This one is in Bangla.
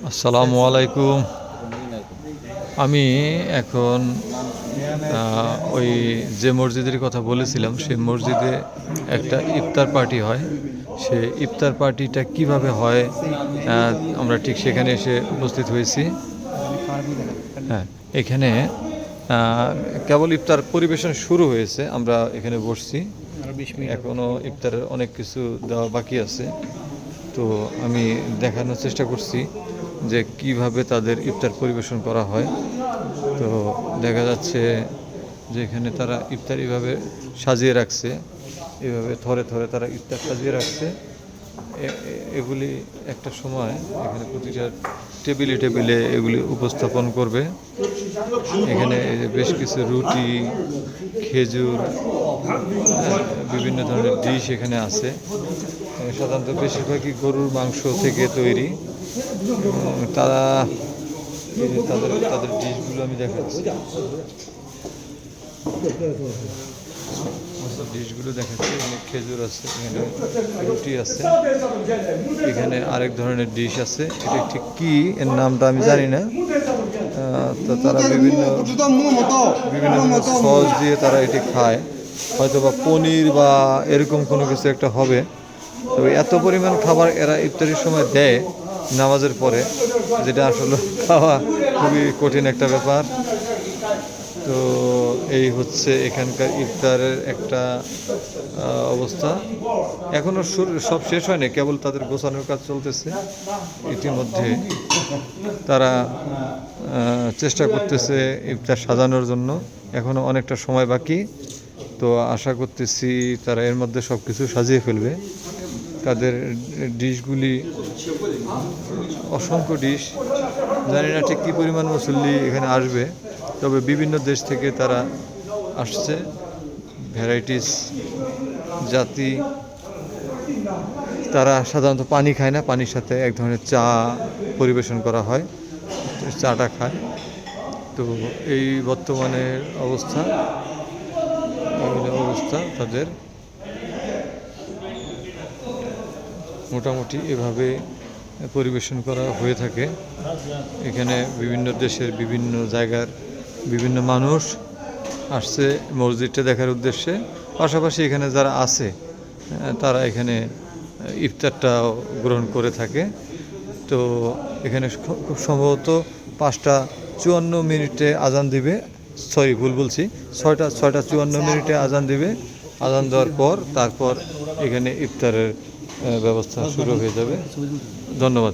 আসসালামু আলাইকুম। আমি এখন ওই যে মসজিদের কথা বলেছিলাম সেই মসজিদে একটা ইফতার পার্টি হয়। সে ইফতার পার্টিটা কিভাবে হয় আমরা ঠিক সেখানে এসে উপস্থিত হয়েছি। হ্যাঁ, এখানে কেবল ইফতার পরিবেশন শুরু হয়েছে, আমরা এখানে বসছি। এখনও ইফতারের অনেক কিছু দেওয়া বাকি আছে। তো আমি দেখানোর চেষ্টা করছি যে কিভাবে তাদের ইফতার পরিবেশন করা হয়। তো দেখা যাচ্ছে যে এখানে তারা ইফতার এইভাবে সাজিয়ে রাখছে, এভাবে থরে থরে তারা ইফতার সাজিয়ে রাখছে। এগুলি একটা সময় এখানে প্রতিটা টেবিলে টেবিলে এগুলি উপস্থাপন করবে। এখানে বেশ কিছু রুটি, খেজুর, বিভিন্ন ধরনের ডিশ এখানে আছে। সাধারণত বেশিরভাগই গরুর মাংস থেকে তৈরি। তারা তাদের তাদের ডিশগুলো আমি দেখাচ্ছি, ডিশগুলো দেখাচ্ছি। এখানে খেজুর আছে, এখানে রুটি আছে, এখানে আরেক ধরনের ডিশ আছে। এটা ঠিক কি এর নামটা আমি জানি না। তো তারা বিভিন্ন সস দিয়ে তারা এটি খায়, হয়তো বা পনির বা এরকম কোনো কিছু একটা হবে। তবে এত পরিমাণ খাবার এরা ইফতারির সময় দেয় নামাজের পরে, যেটা আসলে খাওয়া খুবই কঠিন একটা ব্যাপার। তো এই হচ্ছে এখানকার ইফতারের একটা অবস্থা। এখনও সব শেষ হয়নি, কেবল তাদের গোছানোর কাজ চলতেছে। ইতিমধ্যে তারা চেষ্টা করতেছে ইফতার সাজানোর জন্য। এখনও অনেকটা সময় বাকি। তো আশা করতেছি তারা এর মধ্যে সব কিছু সাজিয়ে ফেলবে। তাদের ডিশগুলি অসংখ্য ডিশ, জানি না ঠিক কী পরিমাণ মুসল্লি এখানে আসবে। তবে বিভিন্ন দেশ থেকে তারা আসছে, ভ্যারাইটিস জাতি। তারা সাধারণত পানি খায় না, পানির সাথে এক ধরনের চা পরিবেশন করা হয়, চাটা খায়। তো এই বর্তমানের অবস্থা তাদের মোটামুটি এভাবে পরিবেশন করা হয়ে থাকে। এখানে বিভিন্ন দেশের বিভিন্ন জায়গার বিভিন্ন মানুষ আসছে মসজিদটা দেখার উদ্দেশ্যে। পাশাপাশি এখানে যারা আছে তারা এখানে ইফতারটাও গ্রহণ করে থাকে। তো এখানে খুব সম্ভবত 5টা 54 আজান দিবে। ভুল বলছি, 6টা 54 আজান দিবে। আজান দেওয়ার পর তারপর এখানে ইফতারের ব্যবস্থা শুরু হয়ে যাবে। ধন্যবাদ।